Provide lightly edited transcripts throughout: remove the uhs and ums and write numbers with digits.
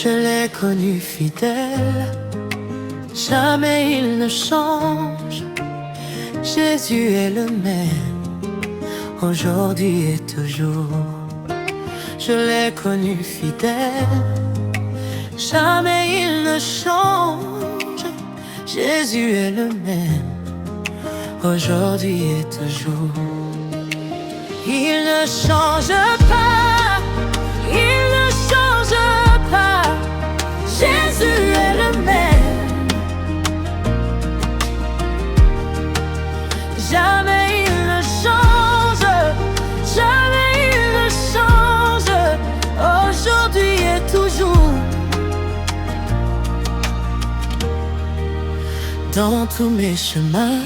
Je l'ai connu fidèle, jamais il ne change. Jésus est le même, aujourd'hui et toujours. Je l'ai connu fidèle, jamais il ne change. Jésus est le même, aujourd'hui et toujours. Il ne change pas, il ne change pas. Jésus est le même, jamais il ne change, jamais il ne change, aujourd'hui et toujours. Dans tous mes chemins,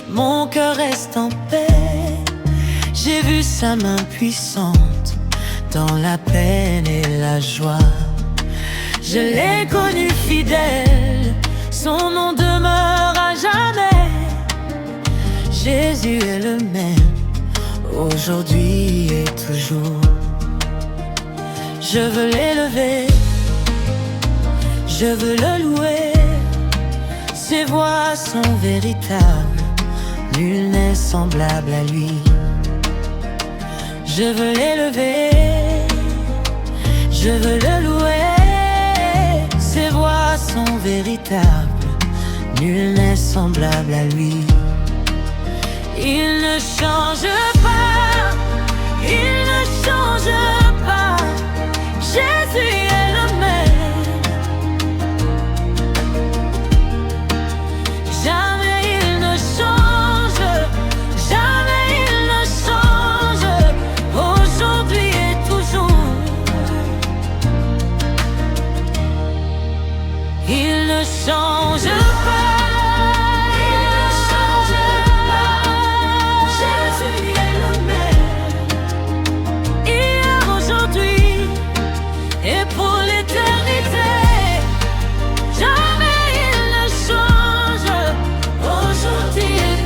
mon cœur reste en paix. J'ai vu sa main puissante dans la peine et la joie. Je l'ai connu fidèle, son nom demeure à jamais. Jésus est le même, aujourd'hui et toujours. Je veux l'élever, je veux le louer. Ses voix sont véritables, nul n'est semblable à lui. Je veux l'élever, je veux le louer. Ses voix sont véritables, nul n'est semblable à lui. Il ne change pas, il ne change pas. Jésus est le même, jamais il ne change, jamais il ne change, aujourd'hui et toujours. Il ne change pas. Et pour l'éternité, jamais il ne change, aujourd'hui et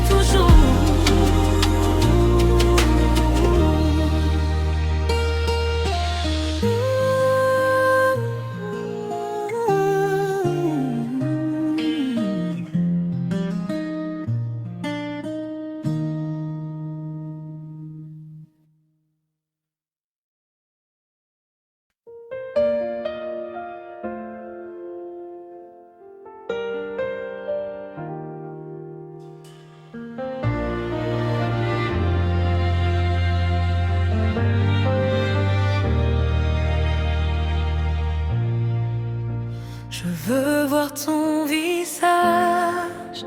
je veux voir ton visage,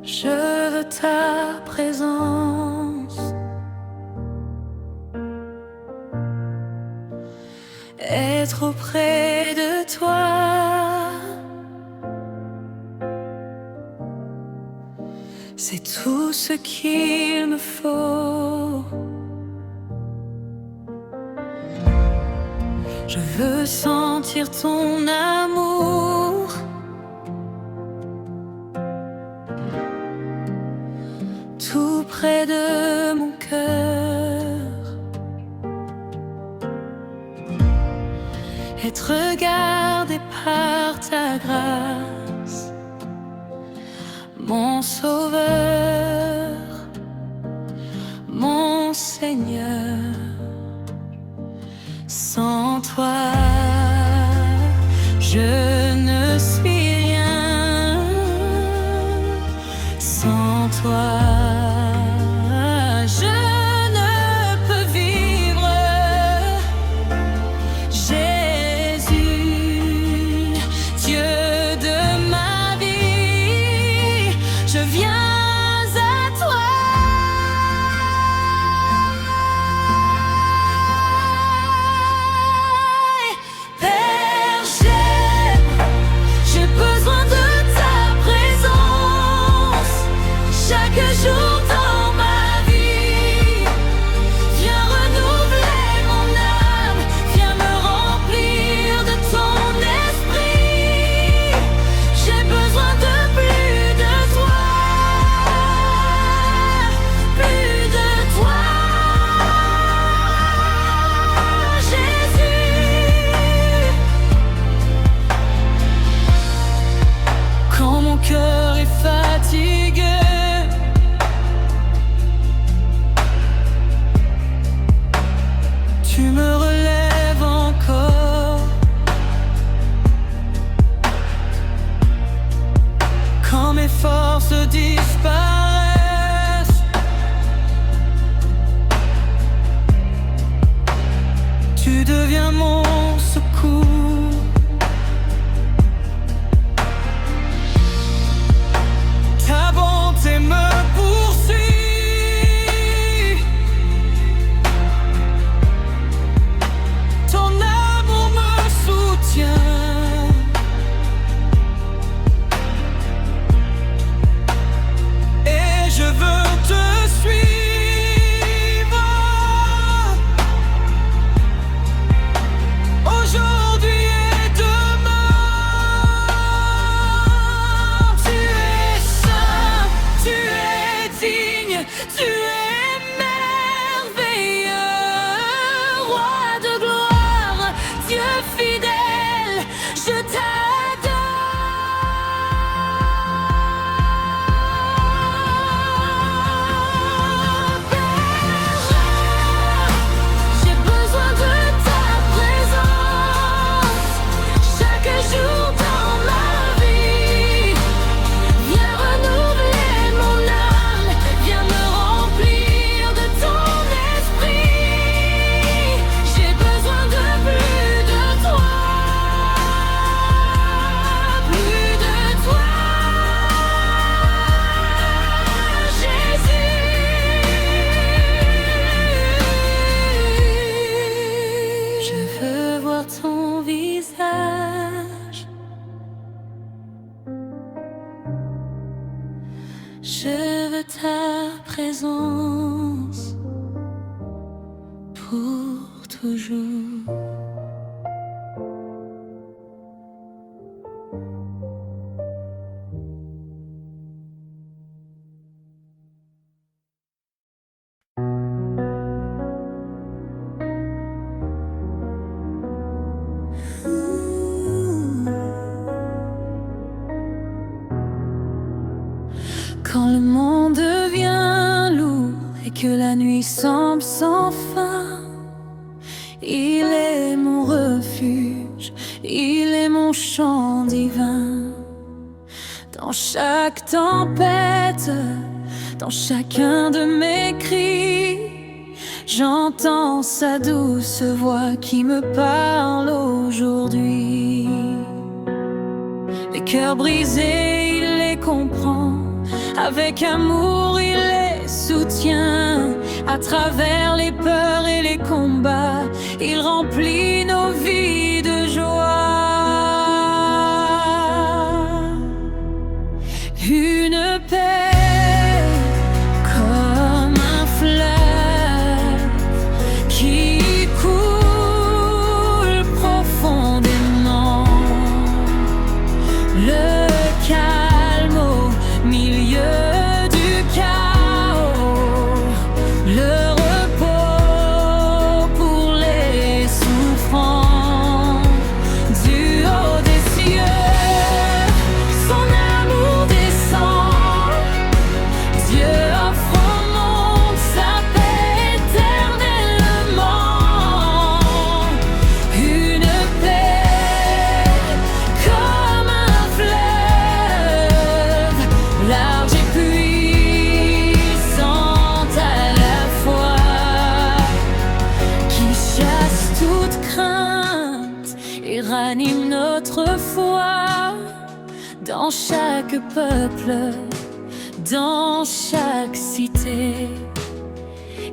je veux ta présence, être auprès de toi. C'est tout ce qu'il me faut. Je veux sentir ton amour, tout près de mon cœur, être gardé par ta grâce, mon Sauveur, mon Seigneur. Sans toi, je ne suis rien. Sans toi, je ne peux vivre. Jésus, Dieu de ma vie, je viens à toi. Père, j'ai tu me relèves encore. Quand mes forces disparaissent, tu deviens mon secours. Ta bonté me poursuit, ton amour me soutient. Et je veux te suivre aujourd'hui et demain. Tu es saint, tu es digne, tu es merveilleux, roi de gloire, Dieu fidèle, je t'adore. Père, j'ai besoin de ta présence chaque jour dans ma vie. Viens renouveler mon âme, viens me remplir de ton esprit. J'ai besoin de plus de toi, plus de toi, Jésus. Je veux voir ton visage, je veux ta présence pour toujours. Quand le monde devient lourd et que la nuit semble sans fin, il est mon refuge, il est mon chant divin. Dans chaque tempête, dans chacun de mes cris, j'entends sa douce voix qui me parle aujourd'hui. Les cœurs brisés, il les comprend. Avec amour, il les soutient. À travers les peurs et les combats, il remplit nos vies de joie. Une paix comme un fleuve qui coule profondément. Le calme au milieu du chaos, le repos pour les souffrants. Du haut des cieux, son amour descend. Dieu offre au monde sa paix éternellement. Une paix comme un fleuve, large et puissante à la fois, qui chasse toute crainte et ranime notre foi. Dans chaque peuple, dans chaque cité,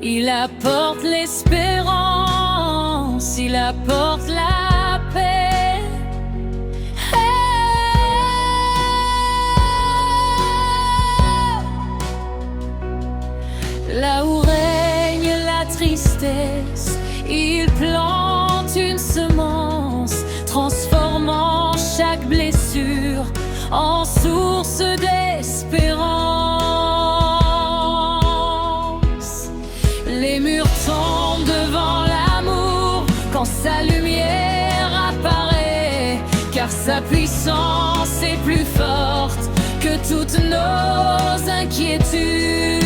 il apporte l'espérance, il apporte la paix. Là où règne la tristesse, il plante une semence, transformant chaque blessure en source d'espérance. Les murs tombent devant l'amour quand sa lumière apparaît, car sa puissance est plus forte que toutes nos inquiétudes.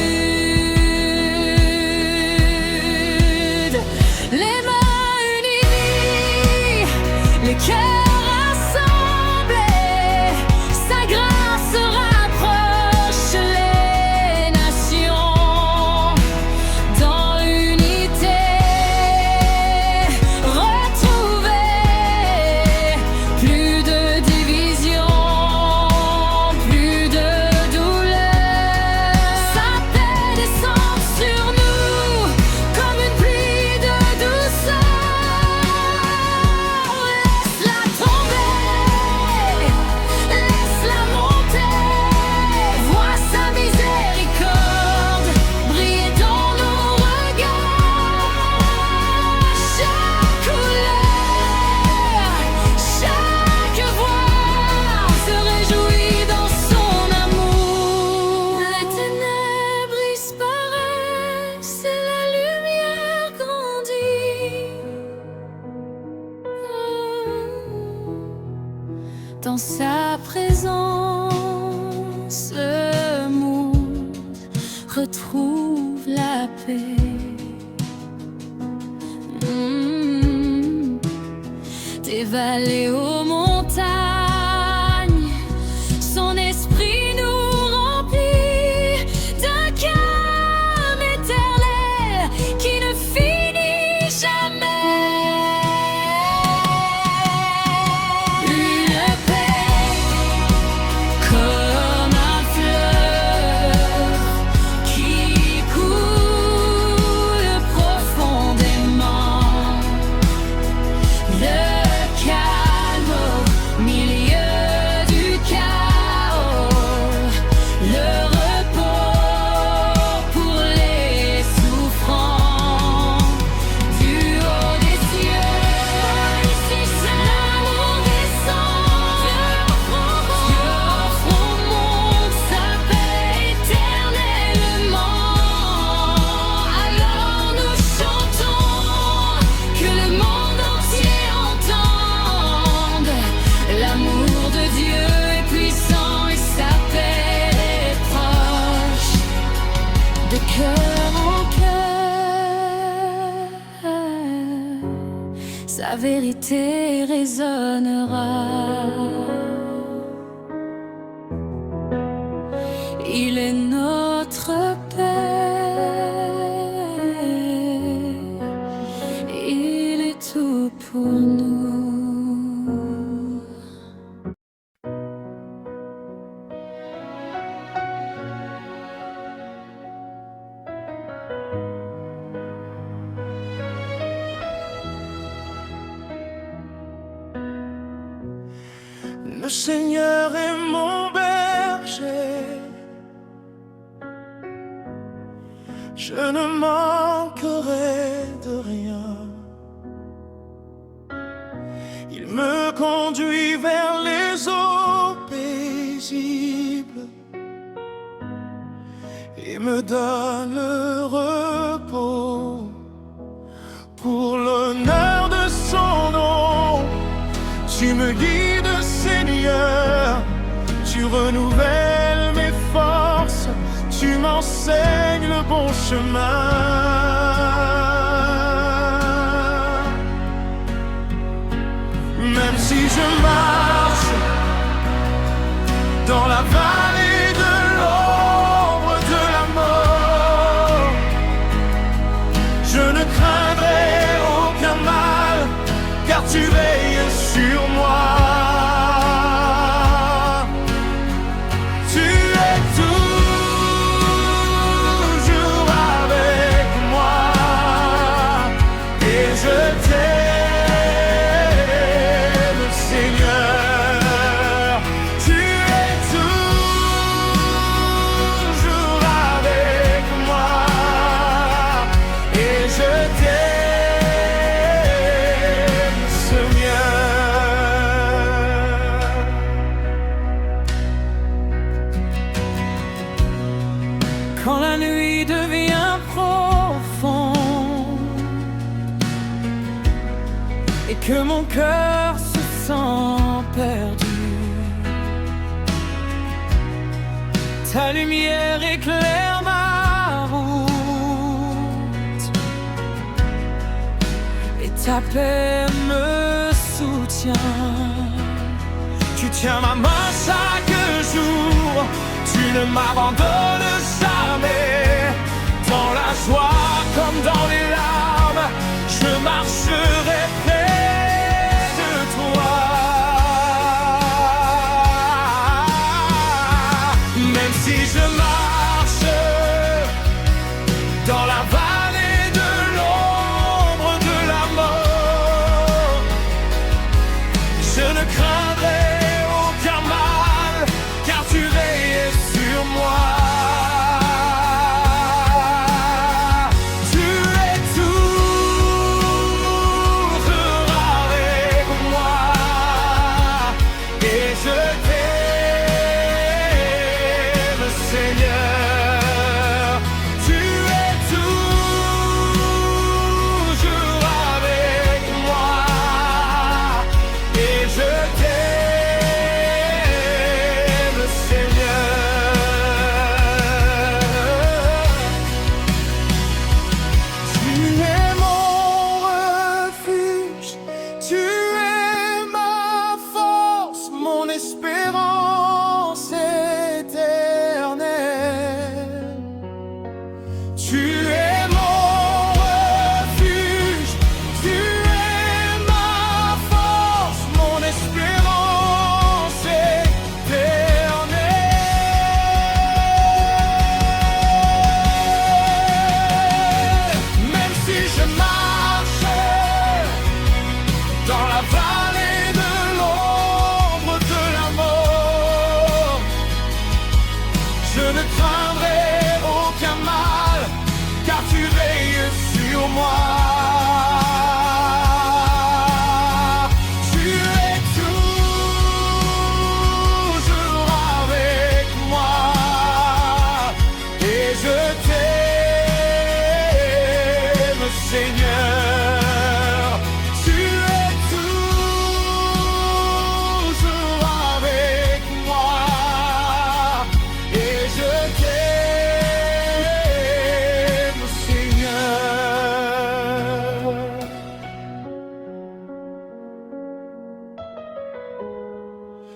Les mains Dans sa présence, le monde retrouve la paix. Des vallées aux montagnes, son esprit nous remplit d'un calme éternel qui ne finit jamais. Sa vérité résonnera. Il est notre Père, il est tout pour nous. Le Seigneur est mon berger, je ne manquerai de rien. Il me conduit vers les eaux paisibles et me donne le repos. Pour l'honneur de son nom, tu me guides, Seigneur, tu renouvelles mes forces, tu m'enseignes le bon chemin. Même si je marche dans la vallée de l'ombre de la mort, je ne craindrai aucun mal, car tu veilles sur moi. Quand la nuit devient profonde et que mon cœur se sent perdu, ta lumière éclaire ma route et ta paix me soutient. Tu tiens ma main chaque jour, tu ne m'abandonnes jamais. Dans la joie comme dans les larmes, je marcherai près de toi. Même si je marche dans la vallée de l'ombre de la mort, je ne craindrai aucun mal, car tu veilles sur moi. Tu es tout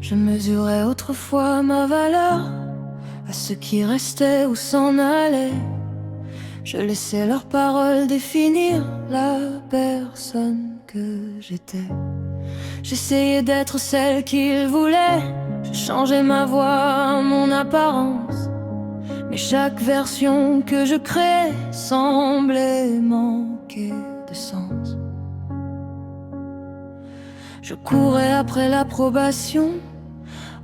Je mesurais autrefois ma valeur à ceux qui restaient ou s'en allaient. Je laissais leurs paroles définir la personne que j'étais. J'essayais d'être celle qu'ils voulaient. Je changeais ma voix, mon apparence. Mais chaque version que je créais semblait manquer de sens. Je courais après l'approbation.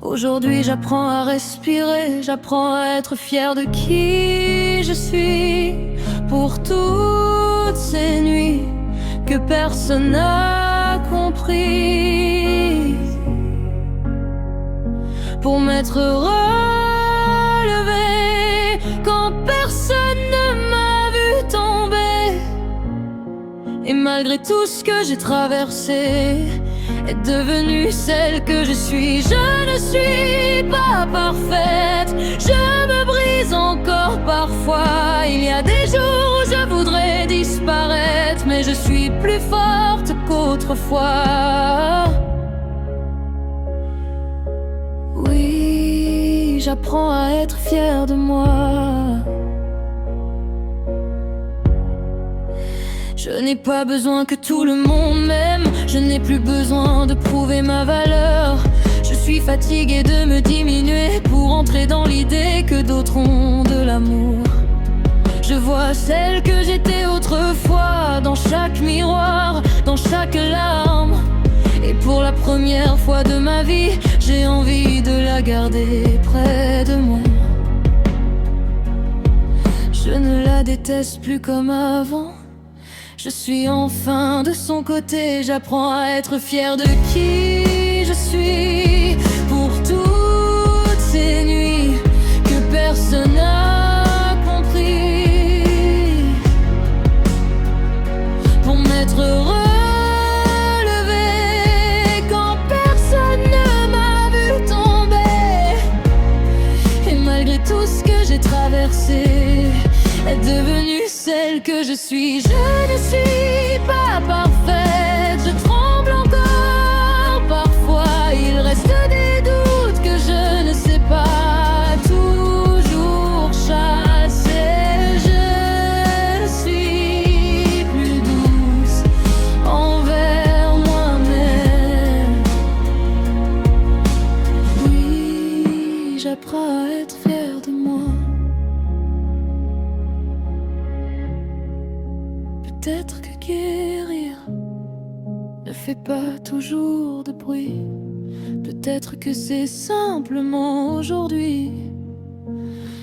Aujourd'hui j'apprends à respirer, j'apprends à être fier de qui je suis. Pour toutes ces nuits que personne n'a compris, pour m'être relevé quand personne ne m'a vu tomber. Et malgré tout ce que j'ai traversé, est devenue celle que je suis. Je ne suis pas parfaite, je me brise encore parfois. Il y a des jours où je voudrais disparaître, mais je suis plus forte qu'autrefois. Oui, j'apprends à être fière de moi. Je n'ai pas besoin que tout le monde m'aime. Je n'ai plus besoin de prouver ma valeur. Je suis fatiguée de me diminuer pour entrer dans l'idée que d'autres ont de l'amour. Je vois celle que j'étais autrefois dans chaque miroir, dans chaque larme. Et pour la première fois de ma vie, j'ai envie de la garder près de moi. Je ne la déteste plus comme avant. Je suis enfin de son côté, j'apprends à être fière de qui je suis. Pour toutes ces nuits que personne n'a compris, pour m'être relevé quand personne ne m'a vu tomber. Et malgré tout ce que j'ai traversé, est devenue celle que je suis. Je ne suis pas parfaite, je tremble encore parfois. Il reste des doutes que je ne sais pas toujours chasser. Je ne suis plus douce envers moi-même. Oui, j'apprends à être fière de moi. Peut-être que guérir ne fait pas toujours de bruit. Peut-être que c'est simplement aujourd'hui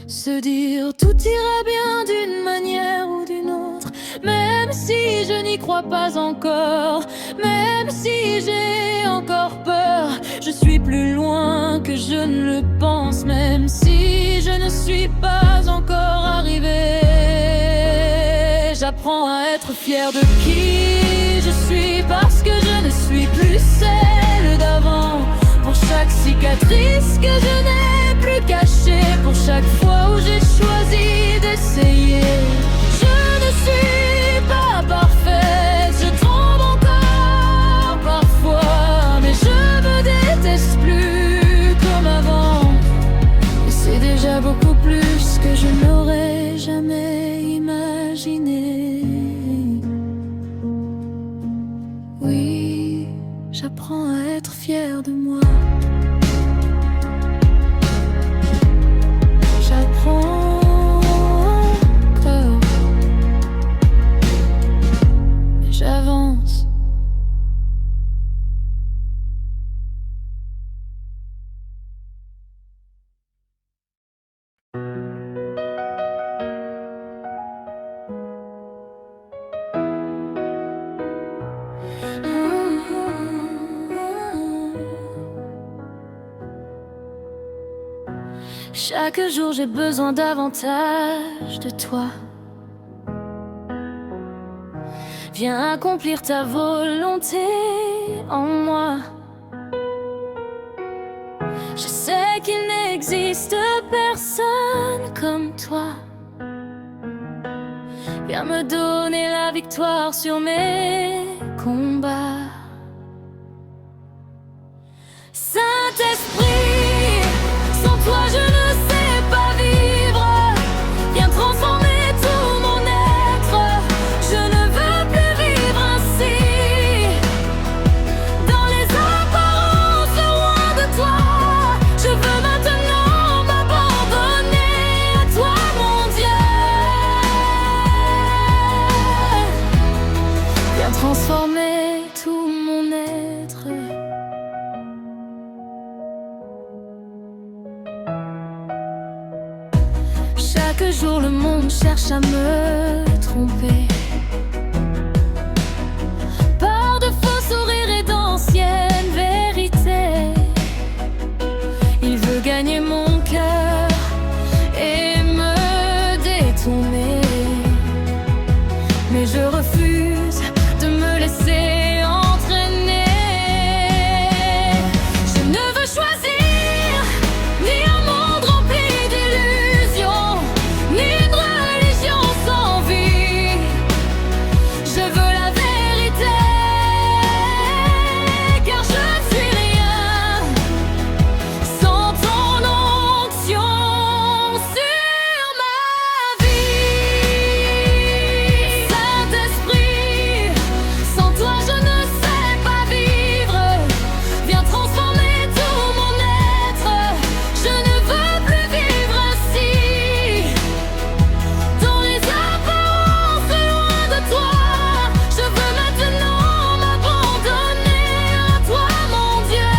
se dire tout ira bien d'une manière ou d'une autre. Même si je n'y crois pas encore, même si j'ai encore peur, je suis plus loin que je ne le pense. Même si je ne suis pas encore arrivée, j'apprends à être fière de qui je suis, parce que je ne suis plus celle d'avant. Pour chaque cicatrice que je n'ai plus cachée, pour chaque fois où j'ai choisi d'essayer. Je ne suis pas parfaite, je tremble encore parfois, mais je me déteste plus comme avant. Et c'est déjà beaucoup plus que je n'aurais jamais imaginé. Oui, j'apprends à être fière de moi. J'apprends encore, mais j'avance. Chaque jour j'ai besoin davantage de toi. Viens accomplir ta volonté en moi. Je sais qu'il n'existe personne comme toi. Viens me donner la victoire sur mes combats. Saint-Esprit, Chaque jour le monde cherche à me tromper par de faux sourires et d'anciennes vérités. Il veut gagner mon cœur et me détourner, mais je refuse de me laisser entraîner. Je ne veux choisir ni un monde rempli d'illusions, ni une religion sans vie. Je veux la vérité, car je ne suis rien sans ton onction sur ma vie. Saint-Esprit, sans toi je ne sais pas vivre. Viens transformer tout mon être. Je ne veux plus vivre ainsi, dans les apparences, loin de toi. Je veux maintenant m'abandonner à toi, mon Dieu.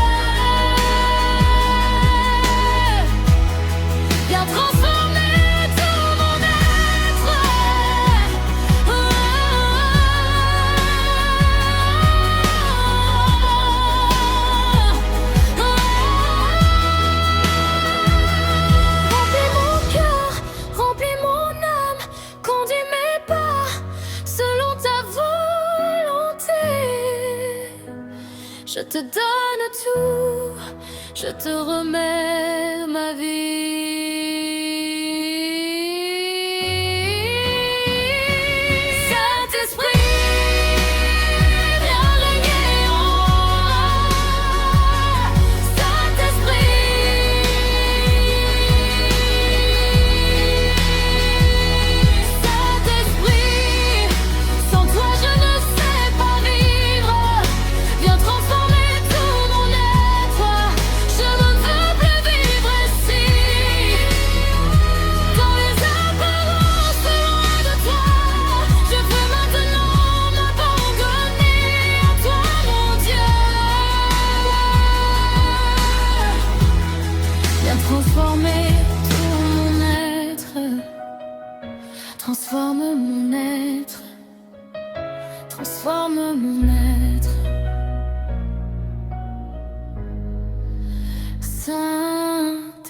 Viens transformer tout mon être. Remplis mon cœur, remplis mon âme, conduis mes pas selon ta volonté. Je te donne tout, je te remets ma vie. Saint-Esprit, viens régner en moi. Saint-Esprit, Saint-Esprit, sans toi je ne sais pas vivre. Viens transformer tout mon être. Je ne veux plus vivre ainsi, dans les apparences, loin de toi. Je veux maintenant m'abandonner à toi, mon Dieu. Viens transformer tout mon être. Transforme mon être. Transforme mon être. Saint-Esprit.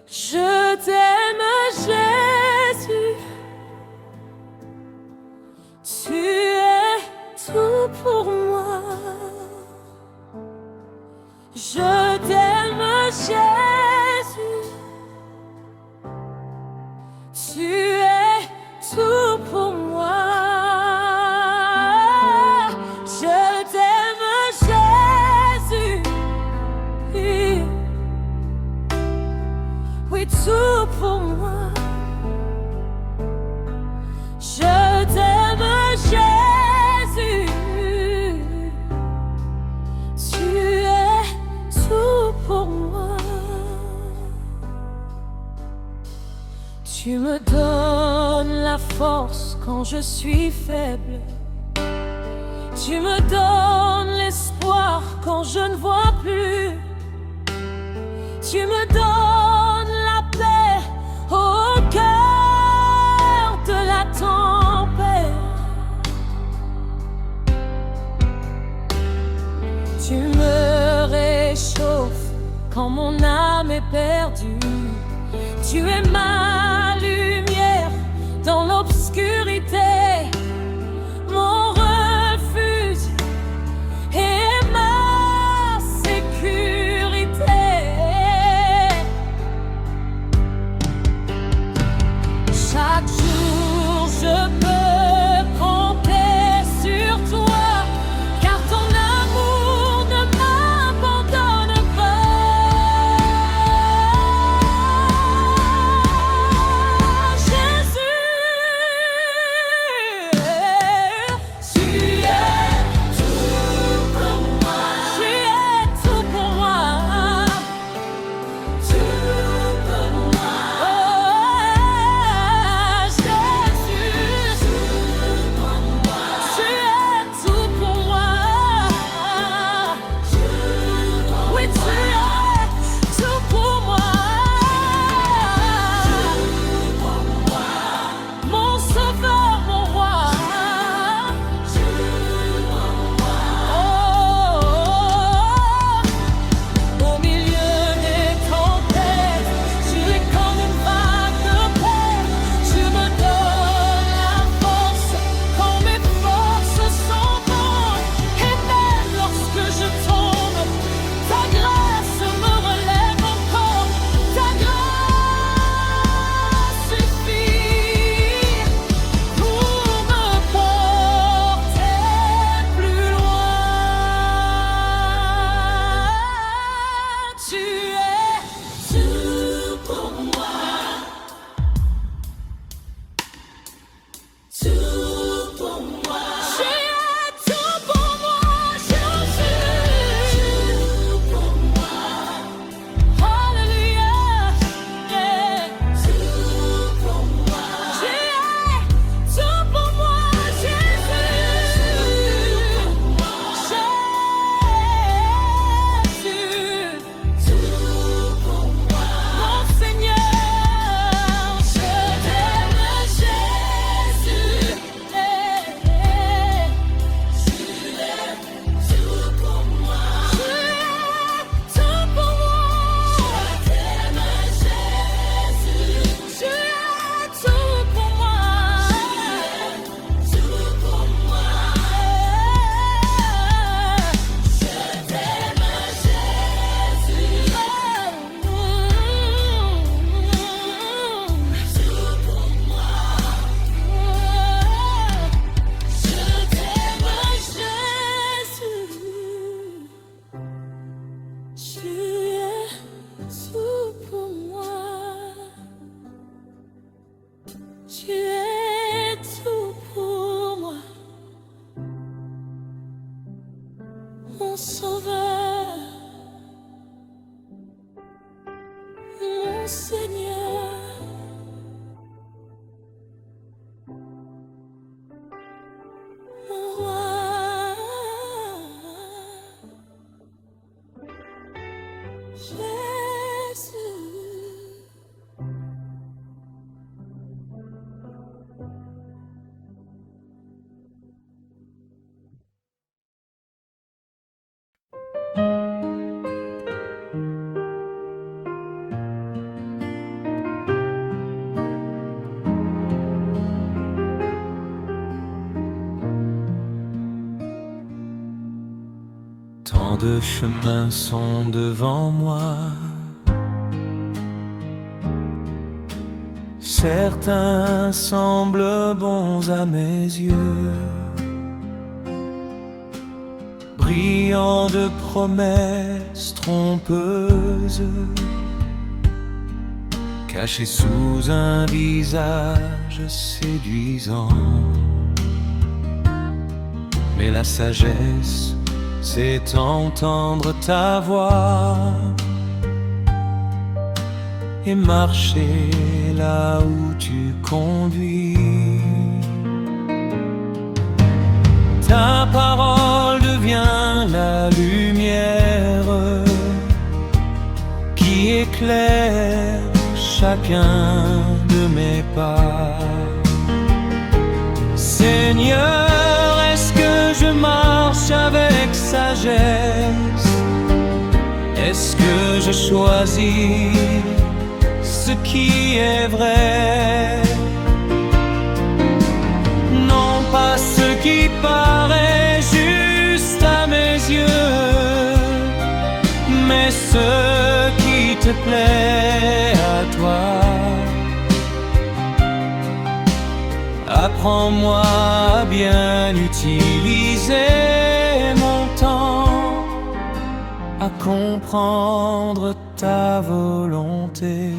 Je t'aime, Jésus. Tu es tout pour moi. Je t'aime, Jésus. Tu es tout pour moi. Je t'aime, Jésus. Oui, tout pour moi. Je t'aime, Jésus. Tu es tout pour moi. Tu me donnes la force quand je suis faible. Tu me donnes l'espoir quand je ne vois plus. Tu me donnes la paix au cœur de la tempête. Tu me réchauffes quand mon âme est perdue. Tu es ma lumière dans l'obscurité, mon refuge et ma sécurité. Chaque jour je peux compter sur toi, car ton amour ne m'abandonne pas. Jésus, mon Seigneur. Mon roi, Jésus. Tant de chemins sont devant moi. Certains semblent bons à mes yeux, brillants de promesses trompeuses, cachés sous un visage séduisant. Mais la sagesse, c'est entendre ta voix et marcher là où tu conduis. Ta parole devient la lumière qui éclaire chacun de mes pas. Seigneur, est-ce que je marche avec sagesse? Est-ce que je choisis ce qui est vrai? Non pas ce qui paraît juste à mes yeux, mais ce qui te plaît à toi. Apprends-moi à bien utiliser mon temps, à comprendre ta volonté.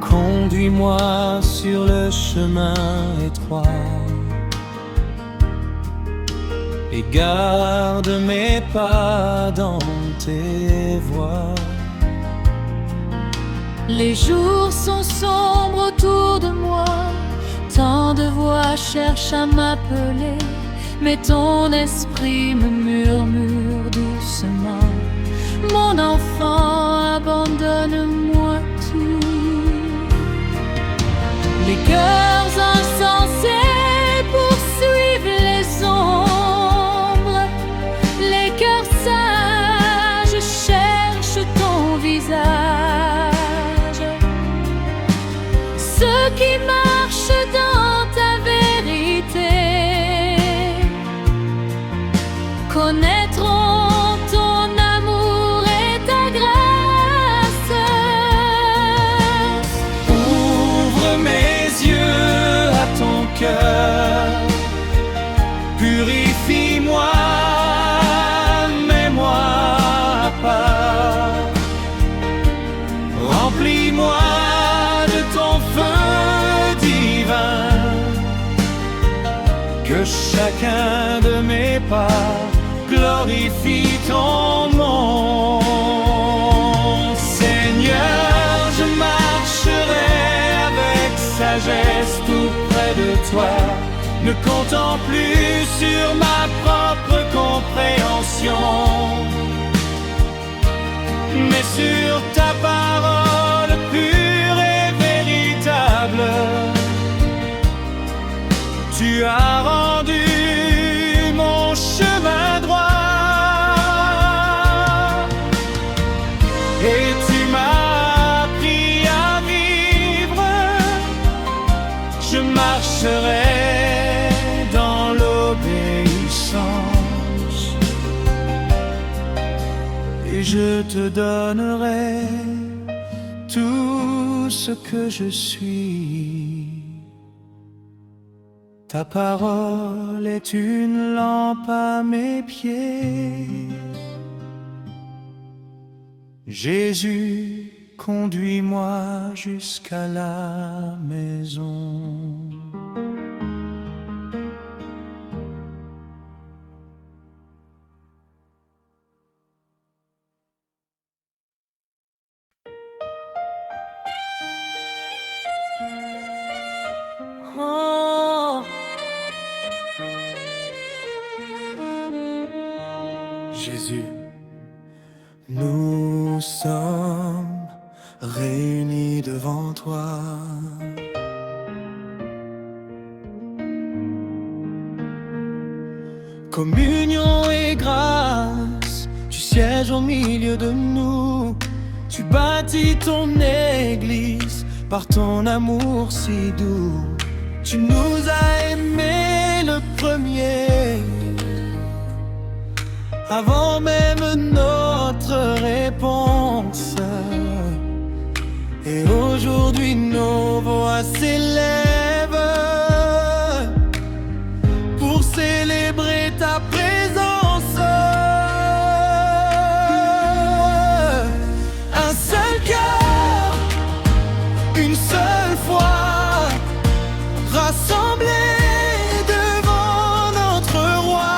Conduis-moi sur le chemin étroit et garde mes pas dans tes voies. Les jours sont sombres autour de moi, tant de voix cherchent à m'appeler, mais ton esprit me murmure doucement: mon enfant, abandonne-moi tout. Les cœurs insensés poursuivent les ombres, les cœurs sages cherchent ton visage. Ceux qui marchent dans ta vérité connaîtront ton amour et ta grâce. Ouvre mes yeux à ton cœur, purifie-moi, mets-moi à part, remplis-moi de ton feu divin, que chacun de mes pas glorifie ton nom. Seigneur, je marcherai avec sagesse tout près de toi, ne comptant plus sur ma propre compréhension, mais sur ta parole pure et véritable. Tu as rendu mon chemin droit et tu m'as appris à vivre. Je marcherai dans l'obéissance et je te donnerai tout ce que je suis. Ta parole est une lampe à mes pieds. Jésus, conduis-moi jusqu'à la maison. Jésus, nous sommes réunis devant toi. Communion et grâce, tu sièges au milieu de nous. Tu bâtis ton église par ton amour si doux. Tu nous as aimés le premier, avant même notre réponse. Et aujourd'hui nos voix s'élèvent pour célébrer ta présence. Un seul cœur, une seule foi, rassemblés devant notre roi.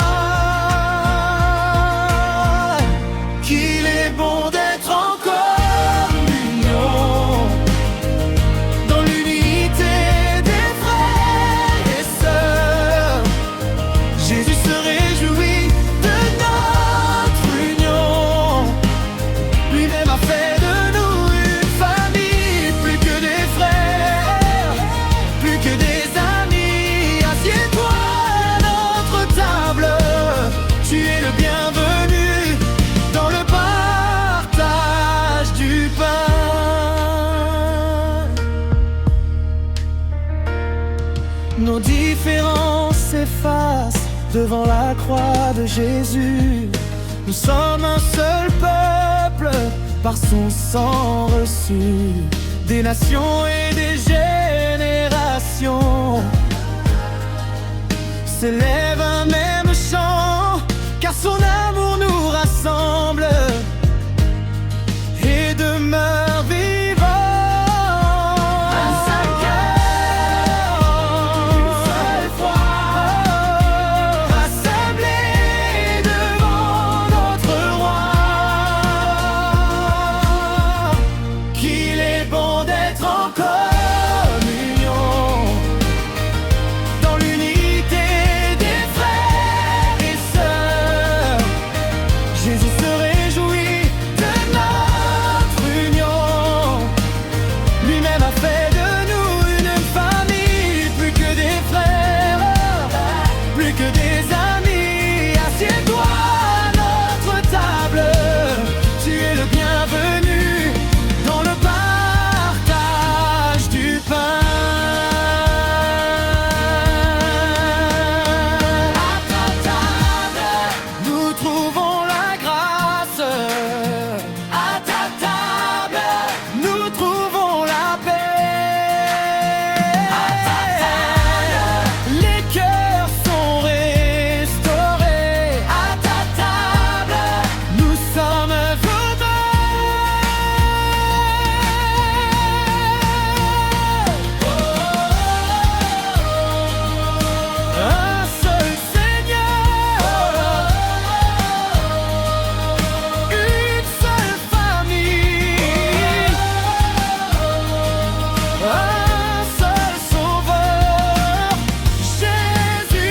Qu'il est bon d'être en communion, dans l'unité des frères et sœurs. Jésus se réjouit de notre union. Lui-même a fait de nous une famille, plus que des frères, plus que des amis. Assieds-toi à notre table, tu es le bienvenu dans le partage du pain. Nos différences s'effacent devant la croix de Jésus. Nous sommes un seul peuple par son sang reçu. Des nations et des générations s'élève un même chant, car son amour nous rassemble et demeure vivant. Un seul cœur, une seule foi, rassemblés devant notre roi. Qu'il est bon d'être en communion, dans l'unité des frères et sœurs. Jésus se réjouit de notre union. Lui-même a fait de nous une famille, plus que des frères, plus que des amis. Assieds-toi à notre table, tu es le bienvenu dans le partage du pain. À ta table, nous trouvons la grâce. À ta table, nous trouvons la paix. À ta table, les cœurs sont restaurés. À ta table, nous sommes un seul Seigneur, une seule famille, un seul Sauveur, Jésus-Christ.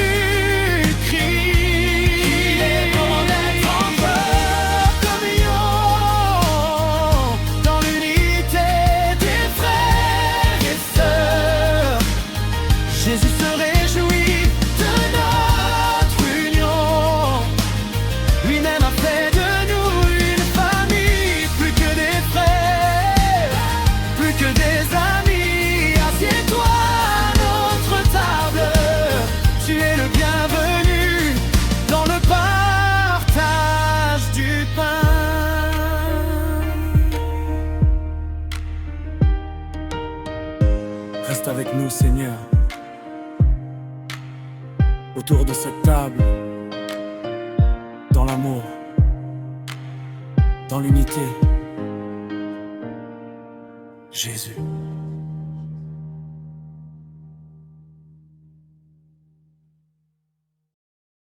Il est bon d'être en communion, dans l'unité des frères et sœurs. Jésus se réjouit de notre union. Lui-même a fait de nous une famille, plus que des frères, plus que des amis. Assieds-toi à notre table, tu es le bienvenu dans le partage du pain. Reste avec nous, Seigneur, autour de cette table, dans l'amour, dans l'unité. Jésus.